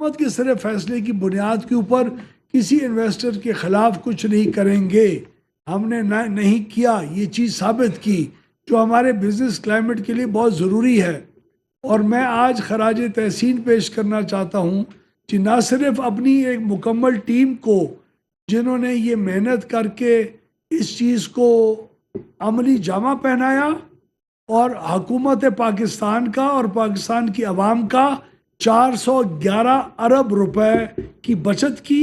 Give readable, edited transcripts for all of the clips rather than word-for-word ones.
حکومت کے صرف فیصلے کی بنیاد کے اوپر کسی انویسٹر کے خلاف کچھ نہیں کریں گے. ہم نے نہیں کیا، یہ چیز ثابت کی جو ہمارے بزنس کلائمیٹ کے لیے بہت ضروری ہے. اور میں آج خراج تحسین پیش کرنا چاہتا ہوں کہ نہ صرف اپنی ایک مکمل ٹیم کو جنہوں نے یہ محنت کر کے اس چیز کو عملی جامہ پہنایا، اور حکومت پاکستان کا اور پاکستان کی عوام کا 411 ارب روپے کی بچت کی،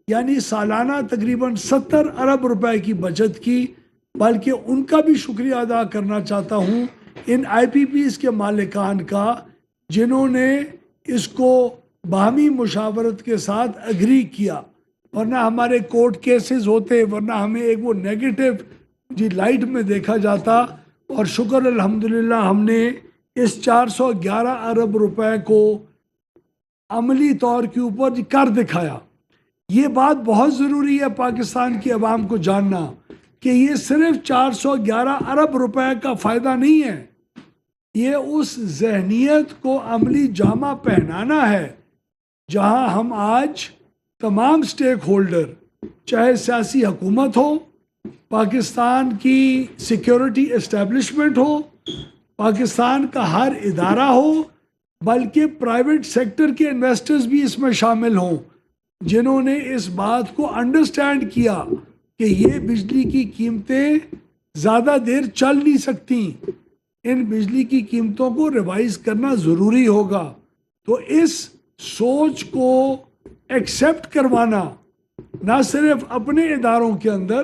یعنی سالانہ تقریباً 70 ارب روپے کی بچت کی، بلکہ ان کا بھی شکریہ ادا کرنا چاہتا ہوں ان آئی پی پیز کے مالکان کا جنہوں نے اس کو باہمی مشاورت کے ساتھ اگری کیا. ورنہ ہمارے کورٹ کیسز ہوتے، ورنہ ہمیں ایک وہ نیگیٹو لائٹ میں دیکھا جاتا. اور شکر الحمدللہ ہم نے اس 411 ارب روپے کو عملی طور کے اوپر کر دکھایا. یہ بات بہت ضروری ہے پاکستان کی عوام کو جاننا کہ یہ صرف 411 ارب روپے کا فائدہ نہیں ہے، یہ اس ذہنیت کو عملی جامہ پہنانا ہے جہاں ہم آج تمام سٹیک ہولڈر، چاہے سیاسی حکومت ہو، پاکستان کی سیکیورٹی اسٹیبلشمنٹ ہو، پاکستان کا ہر ادارہ ہو، بلکہ پرائیویٹ سیکٹر کے انویسٹرز بھی اس میں شامل ہوں جنہوں نے اس بات کو انڈرسٹینڈ کیا کہ یہ بجلی کی قیمتیں زیادہ دیر چل نہیں سکتی، ان بجلی کی قیمتوں کو ریوائز کرنا ضروری ہوگا. تو اس سوچ کو ایکسیپٹ کروانا نہ صرف اپنے اداروں کے اندر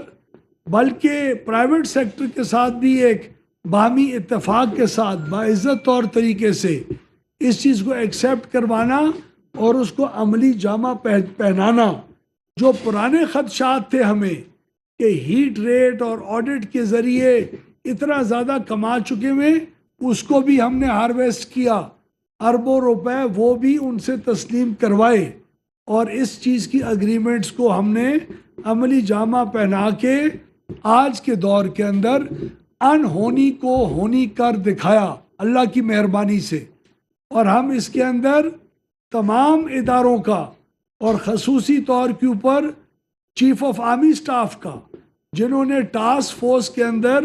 بلکہ پرائیویٹ سیکٹر کے ساتھ بھی ایک باہمی اتفاق کے ساتھ باعزت طور طریقے سے اس چیز کو ایکسیپٹ کروانا اور اس کو عملی جامہ پہنانا. جو پرانے خدشات تھے ہمیں کہ ہیٹ ریٹ اور آڈٹ کے ذریعے اتنا زیادہ کما چکے ہوئے، اس کو بھی ہم نے ہارویسٹ کیا، اربوں روپے وہ بھی ان سے تسلیم کروائے، اور اس چیز کی اگریمنٹس کو ہم نے عملی جامہ پہنا کے آج کے دور کے اندر انہونی کو ہونی کر دکھایا اللہ کی مہربانی سے. اور ہم اس کے اندر تمام اداروں کا اور خصوصی طور کے اوپر چیف آف آرمی سٹاف کا، جنہوں نے ٹاسک فورس کے اندر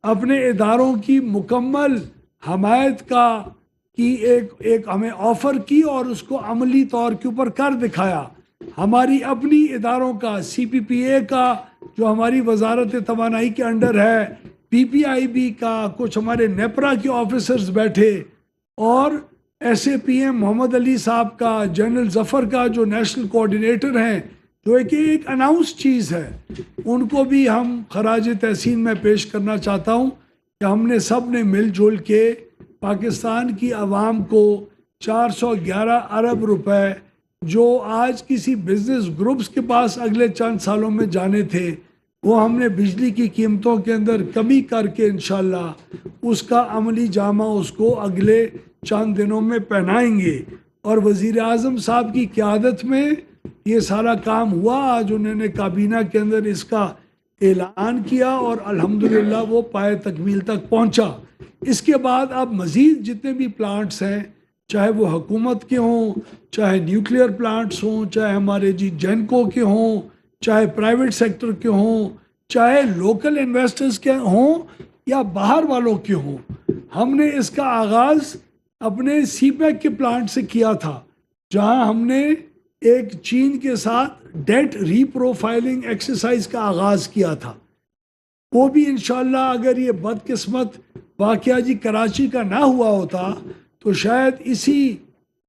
اپنے اداروں کی مکمل حمایت کی ایک ہمیں آفر کی اور اس کو عملی طور کے اوپر کر دکھایا. ہماری اپنی اداروں کا، سی پی پی اے کا جو ہماری وزارت توانائی کے انڈر ہے، پی پی آئی بی کا، کچھ ہمارے نیپرا کے آفیسرز بیٹھے، اور ایس اے پی ایم محمد علی صاحب کا، جنرل ظفر کا جو نیشنل کوآرڈینیٹر ہیں، جو ایک اناؤنس چیز ہے، ان کو بھی ہم خراج تحسین میں پیش کرنا چاہتا ہوں کہ ہم نے سب نے مل جل کے پاکستان کی عوام کو 411 ارب روپے جو آج کسی بزنس گروپس کے پاس اگلے چند سالوں میں جانے تھے، وہ ہم نے بجلی کی قیمتوں کے اندر کمی کر کے انشاءاللہ اس کا عملی جامہ اس کو اگلے چند دنوں میں پہنائیں گے. اور وزیر اعظم صاحب کی قیادت میں یہ سارا کام ہوا. آج انہوں نے کابینہ کے اندر اس کا اعلان کیا اور الحمدللہ وہ پائے تکمیل تک پہنچا. اس کے بعد اب مزید جتنے بھی پلانٹس ہیں، چاہے وہ حکومت کے ہوں، چاہے نیوکلیئر پلانٹس ہوں، چاہے ہمارے جینکو کے ہوں، چاہے پرائیویٹ سیکٹر کے ہوں، چاہے لوکل انویسٹرز کے ہوں یا باہر والوں کے ہوں، ہم نے اس کا آغاز اپنے سی پیک کے پلانٹ سے کیا تھا، جہاں ہم نے ایک چین کے ساتھ ڈیٹ ری پروفائلنگ ایکسرسائز کا آغاز کیا تھا. وہ بھی انشاءاللہ اگر یہ بدقسمت واقعہ کراچی کا نہ ہوا ہوتا تو شاید اسی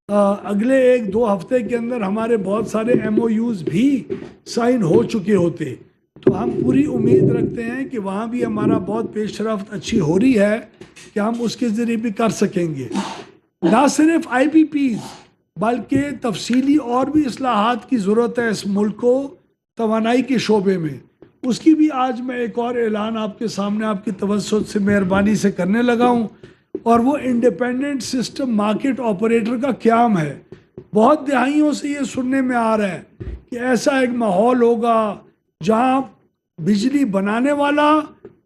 اگلے 1-2 ہفتے کے اندر ہمارے بہت سارے ایم او یوز بھی سائن ہو چکے ہوتے. تو ہم پوری امید رکھتے ہیں کہ وہاں بھی ہمارا بہت پیش رفت اچھی ہو رہی ہے کہ ہم اس کے ذریعے بھی کر سکیں گے. نہ صرف آئی پی پیز بلکہ تفصیلی اور بھی اصلاحات کی ضرورت ہے اس ملک کو توانائی کے شعبے میں. اس کی بھی آج میں ایک اور اعلان آپ کے سامنے آپ کی توسط سے مہربانی سے کرنے لگا ہوں، اور وہ انڈیپینڈنٹ سسٹم مارکیٹ آپریٹر کا قیام ہے. بہت دہائیوں سے یہ سننے میں آ رہا ہے کہ ایسا ایک ماحول ہوگا جہاں بجلی بنانے والا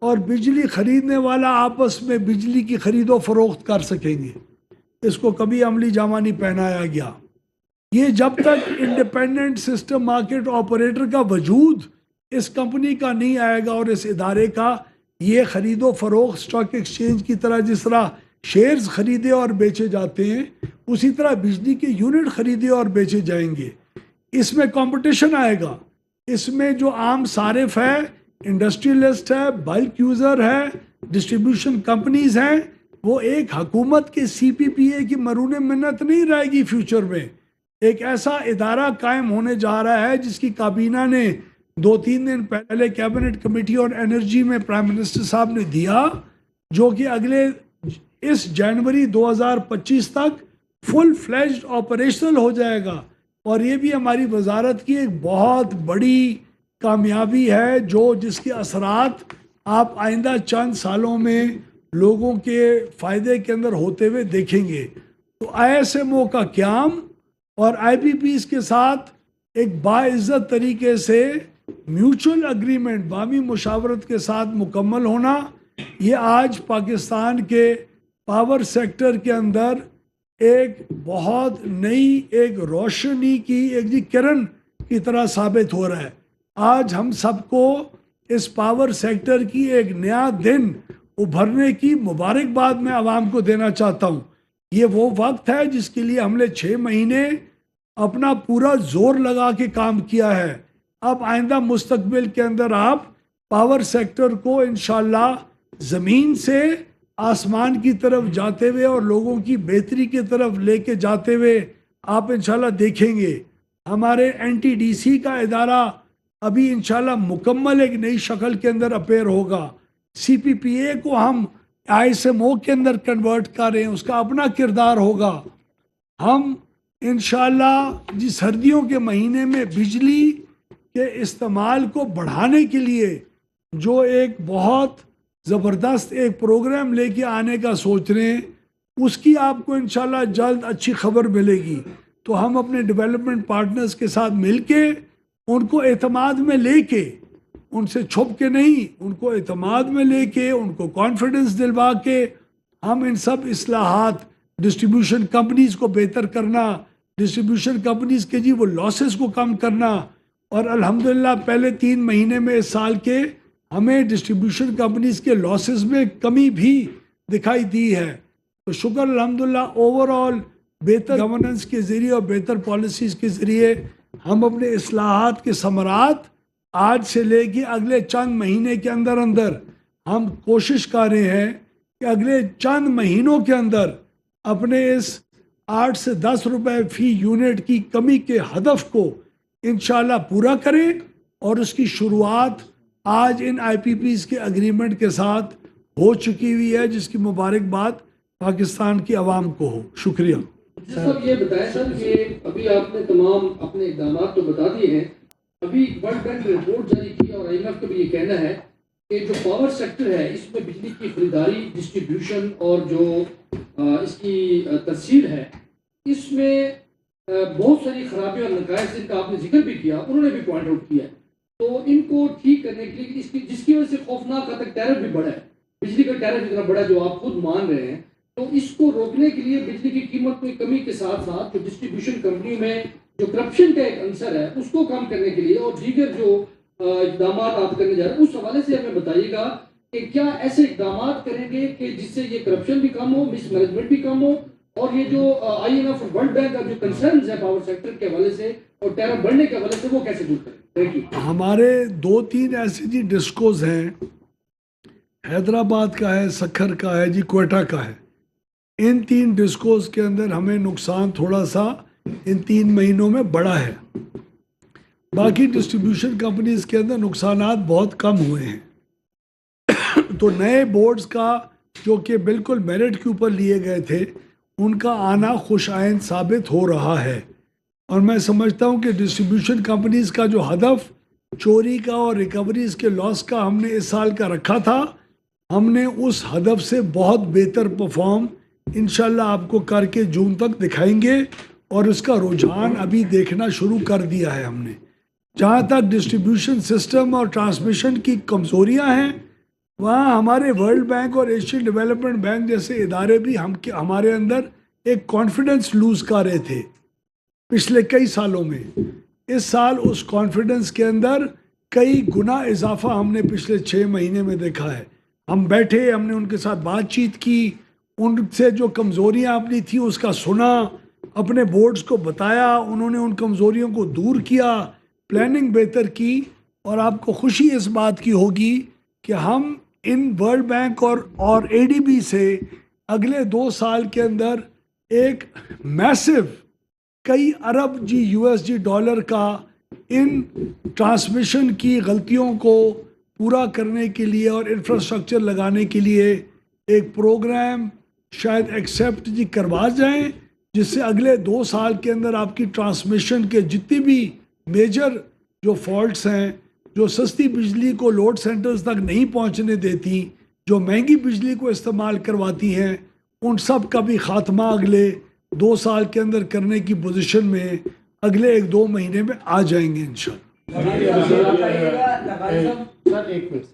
اور بجلی خریدنے والا آپس میں بجلی کی خرید و فروخت کر سکیں گے. اس کو کبھی عملی جامہ نہیں پہنایا گیا. یہ جب تک انڈیپینڈنٹ سسٹم مارکیٹ آپریٹر کا وجود اس کمپنی کا نہیں آئے گا اور اس ادارے کا، یہ خرید و فروخت اسٹاک ایکسچینج کی طرح جس طرح شیئرز خریدے اور بیچے جاتے ہیں، اسی طرح بجلی کے یونٹ خریدے اور بیچے جائیں گے۔ اس میں کمپٹیشن آئے گا، اس میں جو عام صارف ہے، انڈسٹریلسٹ ہے، بلک یوزر ہے، ڈسٹریبیوشن کمپنیز ہیں، وہ ایک حکومت کے سی پی پی اے کی مرہون منت نہیں رہے گی۔ فیوچر میں ایک ایسا ادارہ قائم ہونے جا رہا ہے جس کی کابینہ نے 2-3 دن پہلے کیبنٹ کمیٹی اور انرجی میں پرائم منسٹر صاحب نے دیا، جو کہ اگلے اس جنوری 2025 تک فل فلیجڈ آپریشنل ہو جائے گا۔ اور یہ بھی ہماری وزارت کی ایک بہت بڑی کامیابی ہے، جس کے اثرات آپ آئندہ چند سالوں میں لوگوں کے فائدے کے اندر ہوتے ہوئے دیکھیں گے۔ تو آئی ایس ایم او کا قیام اور آئی پی پیز کے ساتھ ایک باعزت طریقے سے میوچل اگریمنٹ، باہمی مشاورت کے ساتھ مکمل ہونا، یہ آج پاکستان کے پاور سیکٹر کے اندر ایک بہت نئی ایک روشنی کی ایک کرن کی طرح ثابت ہو رہا ہے۔ آج ہم سب کو اس پاور سیکٹر کی ایک نیا دن ابھرنے کی مبارکباد میں عوام کو دینا چاہتا ہوں۔ یہ وہ وقت ہے جس کے لیے ہم نے 6 مہینے اپنا پورا زور لگا کے کام کیا ہے۔ اب آئندہ مستقبل کے اندر آپ پاور سیکٹر کو انشاءاللہ زمین سے آسمان کی طرف جاتے ہوئے اور لوگوں کی بہتری کی طرف لے کے جاتے ہوئے آپ انشاءاللہ دیکھیں گے۔ ہمارے این ٹی ڈی سی کا ادارہ ابھی انشاءاللہ مکمل ایک نئی شکل کے اندر اپیئر ہوگا۔ سی پی پی اے کو ہم آئی ایس ایم او کے اندر کنورٹ کر رہے ہیں، اس کا اپنا کردار ہوگا۔ ہم انشاءاللہ سردیوں کے مہینے میں بجلی کے استعمال کو بڑھانے کے لیے جو ایک بہت زبردست ایک پروگرام لے کے آنے کا سوچ رہے ہیں، اس کی آپ کو انشاءاللہ جلد اچھی خبر ملے گی۔ تو ہم اپنے ڈیولپمنٹ پارٹنرز کے ساتھ مل کے ان کو اعتماد میں لے کے، ان سے چھپ کے نہیں، ان کو اعتماد میں لے کے، ان کو کانفیڈنس دلوا کے ہم ان سب اصلاحات، ڈسٹریبیوشن کمپنیز کو بہتر کرنا، ڈسٹریبیوشن کمپنیز کے وہ لاسز کو کم کرنا، اور الحمدللہ پہلے 3 مہینے میں اس سال کے ہمیں ڈسٹریبیوشن کمپنیز کے لاسز میں کمی بھی دکھائی دی ہے۔ تو شکر الحمدللہ اوور آل بہتر گورننس کے ذریعے اور بہتر پالیسیز کے ذریعے ہم اپنے اصلاحات کے ثمرات آج سے لے کے اگلے چند مہینے کے اندر ہم کوشش کر رہے ہیں کہ اگلے چند مہینوں کے اندر اپنے اس 8 سے 10 روپے فی یونٹ کی کمی کے ہدف کو انشاءاللہ پورا کریں، اور اس کی شروعات آج ان آئی پی پیز کے اگریمنٹ کے ساتھ ہو چکی ہوئی ہے، جس کی مبارکباد پاکستان کی عوام کو ہو۔ شکریہ۔ صاحب یہ بتائیں سر کہ ابھی آپ نے تمام اپنے اقدامات تو بتا دیے ہیں، ابھی ورلڈ بینک نے رپورٹ جاری کی اور آئی ایم ایف کا بھی یہ کہنا ہے کہ جو پاور سیکٹر ہے اس میں بجلی کی خریداری، ڈسٹریبیوشن اور جو اس کی ترسیل ہے، اس میں بہت ساری خرابیاں اور نقائص جن کا آپ نے ذکر بھی کیا، انہوں نے بھی پوائنٹ آؤٹ کیا ہے۔ تو ان کو ٹھیک کرنے کے لیے جس کی وجہ سے خوفناک حد تک ٹیرف بھی بڑھا ہے، بجلی کا ٹیرف اتنا بڑا جو آپ خود مان رہے ہیں، تو اس کو روکنے کے لیے بجلی کی قیمت میں کمی کے ساتھ ساتھ جو ڈسٹریبیوشن کمپنی میں جو کرپشن کا ایک عنصر ہے اس کو کم کرنے کے لیے اور دیگر جو اقدامات آپ کرنے جا رہے ہیں، اس حوالے سے ہمیں بتائیے گا کہ کیا ایسے اقدامات کریں گے کہ جس سے یہ کرپشن بھی کم ہو، مس مینجمنٹ بھی کم ہو، اور یہ جو آئی ایم ایف اور ورلڈ بینک کا جو کنسرنز ہے پاور سیکٹر کے حوالے سے اور ٹیرف بڑھنے کے حوالے سے وہ کیسے دور کریں؟ Thank you. ہمارے 2-3 ایسے ڈسکوز ہیں، حیدرآباد کا ہے، سکھر کا ہے، کوئٹہ کا ہے۔ ان 3 ڈسکوز کے اندر ہمیں نقصان تھوڑا سا ان 3 مہینوں میں بڑا ہے، باقی ڈسٹریبیوشن کمپنیز کے اندر نقصانات بہت کم ہوئے ہیں۔ تو نئے بورڈز کا جو کہ بالکل میرٹ کے اوپر لیے گئے تھے، ان کا آنا خوش آئند ثابت ہو رہا ہے، اور میں سمجھتا ہوں کہ ڈسٹریبیوشن کمپنیز کا جو ہدف چوری کا اور ریکوریز کے لاس کا ہم نے اس سال کا رکھا تھا، ہم نے اس ہدف سے بہت بہتر پرفارم انشاءاللہ آپ کو کر کے جون تک دکھائیں گے، اور اس کا رجحان ابھی دیکھنا شروع کر دیا ہے ہم نے۔ جہاں تک ڈسٹریبیوشن سسٹم اور ٹرانسمیشن کی کمزوریاں ہیں، وہاں ہمارے ورلڈ بینک اور ایشین ڈیولپمنٹ بینک جیسے ادارے بھی ہمارے اندر ایک کانفیڈنس لوز کر رہے تھے۔ پچھلے کئی سالوں میں. اس سال اس کانفیڈنس کے اندر کئی گنا اضافہ ہم نے پچھلے 6 مہینے میں دیکھا ہے. ہم بیٹھے, ہم نے ان کے ساتھ بات چیت کی, ان سے جو کمزوریاں اپنی تھی اس کا سنا, اپنے بورڈز کو بتایا, انہوں نے ان کمزوریوں کو دور کیا, پلاننگ بہتر کی. اور آپ کو خوشی اس بات کی ہوگی کہ ہم ان ورلڈ بینک اور اے ڈی بی سے اگلے 2 سال کے اندر ایک میسو کئی ارب یو ایس ڈی ڈالر کا ان ٹرانسمیشن کی غلطیوں کو پورا کرنے کے لیے اور انفراسٹرکچر لگانے کے لیے ایک پروگرام شاید ایکسیپٹ کروا جائیں, جس سے اگلے 2 سال کے اندر آپ کی ٹرانسمیشن کے جتنی بھی میجر جو فالٹس ہیں, جو سستی بجلی کو لوڈ سینٹرز تک نہیں پہنچنے دیتی, جو مہنگی بجلی کو استعمال کرواتی ہیں, ان سب کا بھی خاتمہ اگلے 2 سال کے اندر کرنے کی پوزیشن میں اگلے 1-2 مہینے میں آ جائیں گے انشاءاللہ. سر ایک منٹ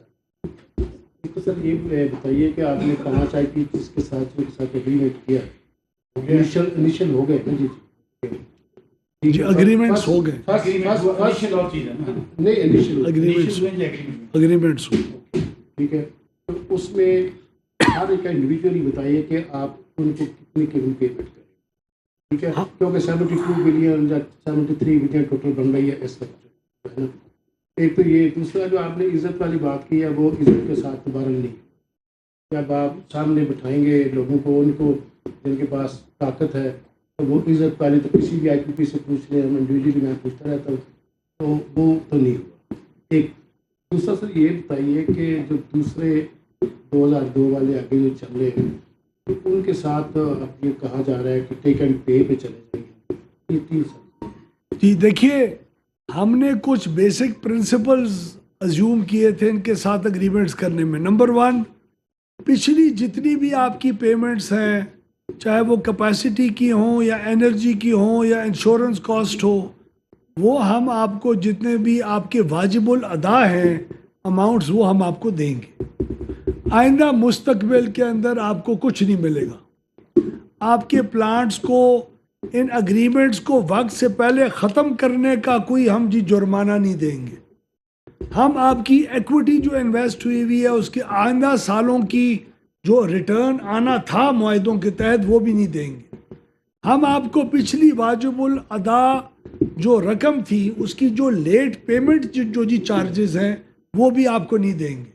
سر یہ بتائیے کہ آپ نے کہاں چاہی تھی جس کے ساتھ اگریمنٹ کیا انیشل ہو گئے جی اگریمنٹس ہو گئے, اگریمنٹس ٹھیک ہے. تو اس میں ہر ایک انڈیویجولی بتائیے کہ آپ ان کو کتنی پیمنٹ کریں, ٹھیک ہے, کیونکہ 72 بلین یا 73 بلین ٹوٹل بن رہی ہے اس وقت, ہے نا. ایک تو یہ, دوسرا جو آپ نے عزت والی بات کی ہے وہ عزت کے ساتھ دوبارہ نہیں. جب آپ سامنے بٹھائیں گے لوگوں کو, ان کو جن کے پاس طاقت ہے, تو وہ عزت والی تو کسی بھی آئی پی پی سے پوچھ لیں, ہم انڈیویجلی میں پوچھتا رہتا ہوں, تو وہ تو نہیں ہوا. ایک دوسرا سر یہ بتائیے کہ جو دوسرے 2002 والے آگے جو چل رہے ہیں تو ان کے ساتھ اب یہ کہا جا رہا ہے کہ ٹیک اینڈ پے پہ چلے جائیں گے, یہ 3 سال. جی دیکھیے, ہم نے کچھ بیسک پرنسپلز ازیوم کیے تھے ان کے ساتھ اگریمنٹس کرنے میں. نمبر 1, پچھلی جتنی بھی آپ کی پیمنٹس ہیں, چاہے وہ کیپیسٹی کی ہوں یا انرجی کی ہوں یا انشورنس کاسٹ ہو, وہ ہم آپ کو جتنے بھی آپ کے واجب الادا ہیں اماؤنٹس وہ ہم آپ کو دیں گے. آئندہ مستقبل کے اندر آپ کو کچھ نہیں ملے گا. آپ کے پلانٹس کو, ان اگریمنٹس کو وقت سے پہلے ختم کرنے کا کوئی ہم جرمانہ نہیں دیں گے. ہم آپ کی ایکوٹی جو انویسٹ ہوئی ہوئی ہے اس کے آئندہ سالوں کی جو ریٹرن آنا تھا معاہدوں کے تحت وہ بھی نہیں دیں گے. ہم آپ کو پچھلی واجب الادا جو رقم تھی اس کی جو لیٹ پیمنٹ جو چارجز ہیں وہ بھی آپ کو نہیں دیں گے.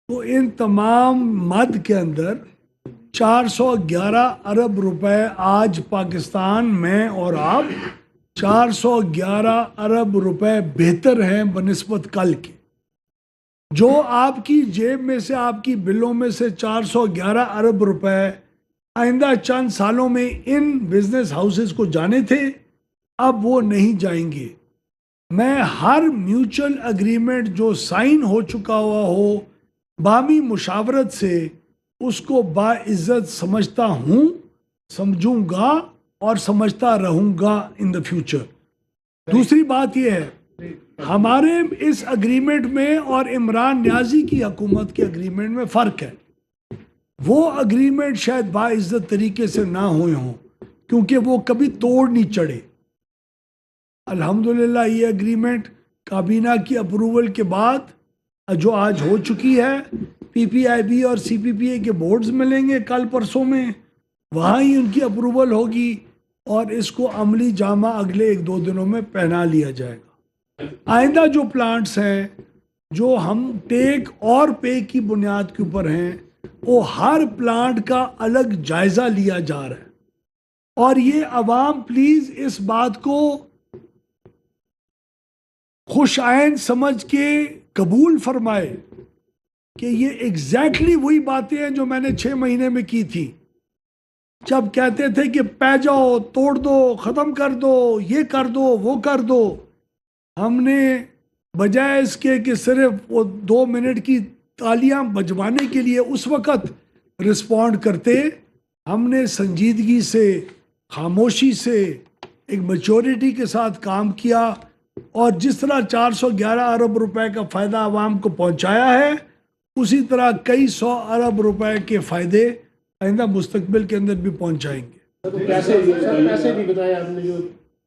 تو ان تمام مد کے اندر 411 ارب روپے آج پاکستان میں اور آپ 411 ارب روپے بہتر ہیں بنسبت کل کے. جو آپ کی جیب میں سے, آپ کی بلوں میں سے 411 ارب روپے آئندہ چند سالوں میں ان بزنس ہاؤسز کو جانے تھے, اب وہ نہیں جائیں گے. میں ہر میوچل اگریمنٹ جو سائن ہو چکا ہوا ہو باہمی مشاورت سے, اس کو باعزت سمجھتا ہوں, سمجھوں گا اور سمجھتا رہوں گا ان دا فیوچر. دوسری بات یہ ہے, ہمارے اس اگریمنٹ میں اور عمران نیازی کی حکومت کے اگریمنٹ میں فرق ہے. وہ اگریمنٹ شاید باعزت طریقے سے نہ ہوئے ہوں کیونکہ وہ کبھی توڑ نہیں چڑھے. الحمدللہ یہ اگریمنٹ کابینہ کی اپروول کے بعد جو آج ہو چکی ہے, پی پی آئی بی اور سی پی پی اے کے بورڈز ملیں گے کل پرسوں میں, وہاں ہی ان کی اپروول ہوگی اور اس کو عملی جامہ اگلے 1-2 دنوں میں پہنا لیا جائے گا. آئندہ جو پلانٹس ہیں جو ہم ٹیک اور پے کی بنیاد کے اوپر ہیں, وہ ہر پلانٹ کا الگ جائزہ لیا جا رہا ہے. اور یہ عوام پلیز اس بات کو خوش آئند سمجھ کے قبول فرمائے کہ یہ ایگزیکٹلی وہی باتیں ہیں جو میں نے 6 مہینے میں کی تھی, جب کہتے تھے کہ پہ جاؤ, توڑ دو, ختم کر دو, یہ کر دو, وہ کر دو. ہم نے بجائے اس کے کہ صرف وہ 2 منٹ کی تالیاں بجوانے کے لیے اس وقت رسپونڈ کرتے, ہم نے سنجیدگی سے, خاموشی سے, ایک میچورٹی کے ساتھ کام کیا, اور جس طرح 411 ارب روپے کا فائدہ عوام کو پہنچایا ہے اسی طرح کئی 100 ارب روپے کے فائدے آئندہ مستقبل کے اندر بھی پہنچائیں گے. پیسے بھی بتایا آپ نے جو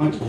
5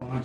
5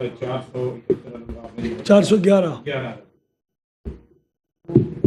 411 411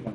5।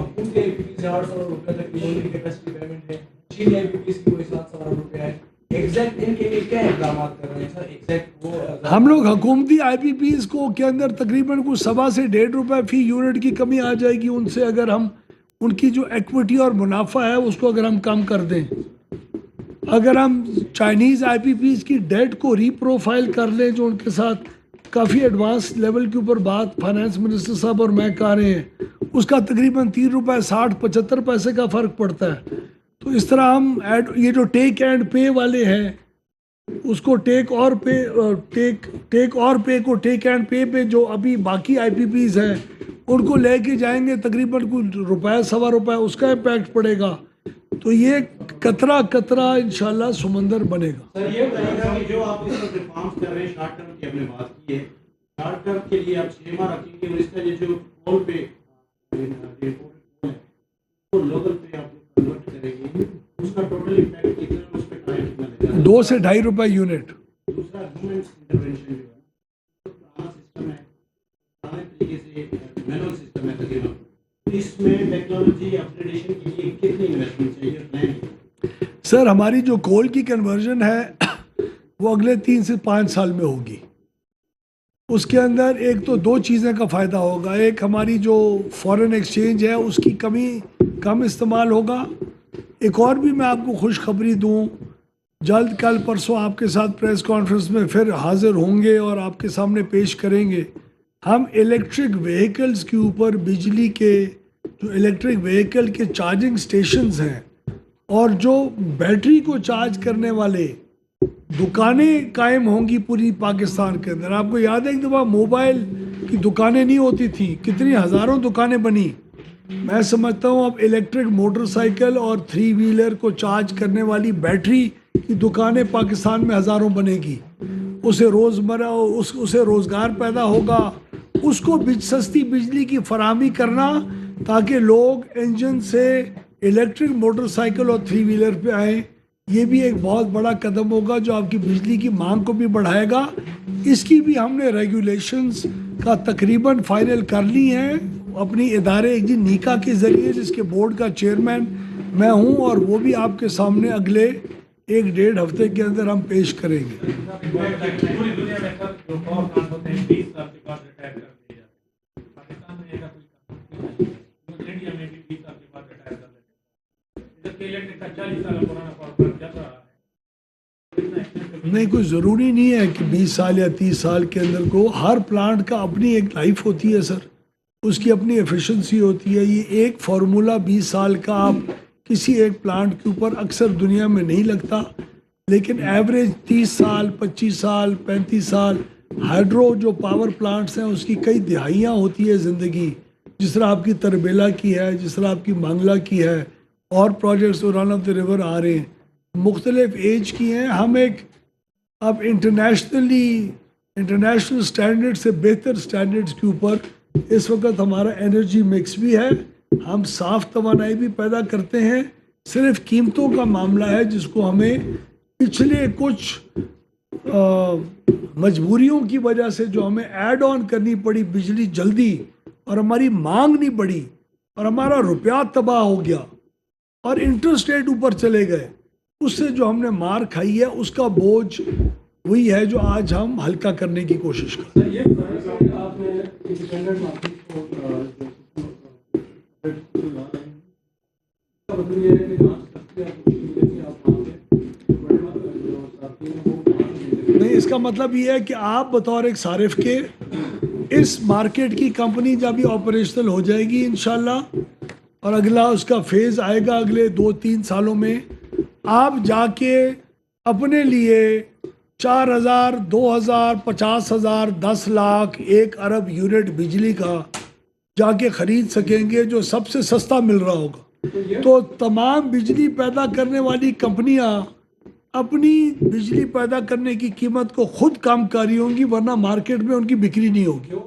حکومتی آئی پی پی سے 800 روپے تک کی بولنے کی کیپیسٹی پیمنٹ ہے, چینی آئی پی پی کی کوئی 700 روپے ہے. ایگزیکٹ ان کے لیے کیا اقدامات کر رہے ہیں سر؟ ایگزیکٹ وہ ہم لوگ حکومتی آئی پی پیز کو کے اندر تقریباً کچھ 1.25 سے 1.5 روپے فی یونٹ کی کمی آ جائے گی ان سے, اگر ہم ان کی جو ایکوٹی اور منافع ہے اس کو اگر ہم کم کر دیں. اگر ہم چائنیز آئی پی پیز کی ڈیٹ کو ری پروفائل کر لیں, جو ان کے ساتھ کافی ایڈوانس لیول کے اوپر بات فائنانس منسٹر صاحب اور میں کر رہے ہیں, اس کا تقریباً 3 روپے 60-75 پیسے کا فرق پڑتا ہے. تو اس طرح ہم یہ جو ٹیک اینڈ پے والے ہیں اس کو ٹیک اور پے کو ٹیک اینڈ پے پہ جو ابھی باقی آئی پی پیز ہیں ان کو لے کے جائیں گے, تقریباً کچھ روپے 1.25 روپے اس کا امپیکٹ پڑے گا. تو یہ قطرہ قطرہ انشاءاللہ سمندر بنے گا. سر یہ بتائیے گا کہ جو آپ اس وقت ریفارمز کر رہے ہیں شارٹ ٹرم کی آپ نے بات کی ہے, شارٹ ٹرم کے لیے آپ سیما رکھیں گے اور اس کا جو کول پہ وہ لوکل پہ آپ کنورٹ کریں گے, اس کا ٹوٹل امپیکٹ کتنا, اس پہ ٹائم کتنا لگے گا؟ 2 سے 2.5 روپے یونٹ. دوسرا گورنمنٹ انٹرونشن جو ہے پرانا سسٹم ہے, پرانے طریقے سے مینول سسٹم ہے تقریباً, اس میں ٹیکنالوجی اپ گریڈیشن کے لیے کتنی انویسٹمنٹ چاہیے پلان؟ سر ہماری جو کول کی کنورژن ہے وہ اگلے 3 سے 5 سال میں ہوگی. اس کے اندر ایک تو 2 چیزیں کا فائدہ ہوگا, ایک ہماری جو فارن ایکسچینج ہے اس کی کم استعمال ہوگا. ایک اور بھی میں آپ کو خوشخبری دوں, جلد کل پرسوں آپ کے ساتھ پریس کانفرنس میں پھر حاضر ہوں گے اور آپ کے سامنے پیش کریں گے. ہم الیکٹرک وہیکلز کے اوپر بجلی کے جو الیکٹرک وہیکل کے چارجنگ سٹیشنز ہیں اور جو بیٹری کو چارج کرنے والے دکانیں قائم ہوں گی پوری پاکستان کے اندر. آپ کو یاد ہے ایک دفعہ موبائل کی دکانیں نہیں ہوتی تھیں, کتنی ہزاروں دکانیں بنی. میں سمجھتا ہوں اب الیکٹرک موٹر سائیکل اور 3 ویلر کو چارج کرنے والی بیٹری کی دکانیں پاکستان میں ہزاروں بنے گی. اسے روزگار پیدا ہوگا, اس کو سستی بجلی کی فراہمی کرنا تاکہ لوگ انجن سے الیکٹرک موٹر سائیکل اور 3 ویلر پہ آئیں. یہ بھی ایک بہت بڑا قدم ہوگا جو آپ کی بجلی کی مانگ کو بھی بڑھائے گا. اس کی بھی ہم نے ریگولیشنز کا تقریباً فائنل کر لی ہیں اپنی ادارے نیکا کے ذریعے, جس کے بورڈ کا چیئرمین میں ہوں, اور وہ بھی آپ کے سامنے اگلے 1-1.5 ہفتے کے اندر ہم پیش کریں گے. پوری دنیا میں سر جو پاور پلانٹ ہوتے ہیں 20 سال کے بعد ریٹائر کر دیے جاتے ہیں, پاکستان میں ایسا کوئی انڈیا میں بھی 20 سال کے بعد ریٹائر کر دیتے ہیں. ادھر کے الیکٹرک کا 40 سال پرانا پاور پلانٹ چل رہا ہے. نہیں, کوئی ضروری نہیں ہے کہ 20 سال یا 30 سال کے اندر کو. ہر پلانٹ کا اپنی ایک لائف ہوتی ہے سر, اس کی اپنی ایفیشنسی ہوتی ہے. یہ ایک فارمولا 20 سال کا آپ کسی ایک پلانٹ کے اوپر اکثر دنیا میں نہیں لگتا, لیکن ایوریج 30 سال 25 سال 35 سال. ہائیڈرو جو پاور پلانٹس ہیں اس کی کئی دہائیاں ہوتی ہے زندگی, جس طرح آپ کی تربیلا کی ہے, جس طرح آپ کی مانگلہ کی ہے, اور projects run of the river آ رہے ہیں, مختلف ایج کی ہیں. ہم ایک اب انٹرنیشنل سٹینڈرڈ سے بہتر سٹینڈرڈز کے اوپر اس وقت ہمارا انرجی مکس بھی ہے. ہم صاف توانائی بھی پیدا کرتے ہیں. صرف قیمتوں کا معاملہ ہے جس کو ہمیں پچھلے کچھ مجبوریوں کی وجہ سے جو ہمیں ایڈ آن کرنی پڑی بجلی جلدی, اور ہماری مانگ نہیں بڑھی, اور ہمارا روپیہ تباہ ہو گیا اور انٹرسٹ ریٹ اوپر چلے گئے, اس سے جو ہم نے مار کھائی ہے اس کا بوجھ وہی ہے جو آج ہم ہلکا کرنے کی کوشش کریں. سر یہ بتائیں کہ آپ نے انڈیپینڈنٹ مارکیٹ کو مطلب یہ ہے کہ نہیں, اس کا مطلب یہ ہے کہ آپ بطور ایک صارف کے اس مارکیٹ کی کمپنی جب بھی آپریشنل ہو جائے گی انشاءاللہ, اور اگلا اس کا فیز آئے گا اگلے 2-3 سالوں میں, آپ جا کے اپنے لیے 4,000 2,000 50,000 10 لاکھ 1 ارب یونٹ بجلی کا جا کے خرید سکیں گے, جو سب سے سستا مل رہا ہوگا. تو تمام بجلی پیدا کرنے والی کمپنیاں اپنی بجلی پیدا کرنے کی قیمت کو خود کم کر رہی ہوں گی, ورنہ مارکیٹ میں ان کی بکری نہیں ہوگی.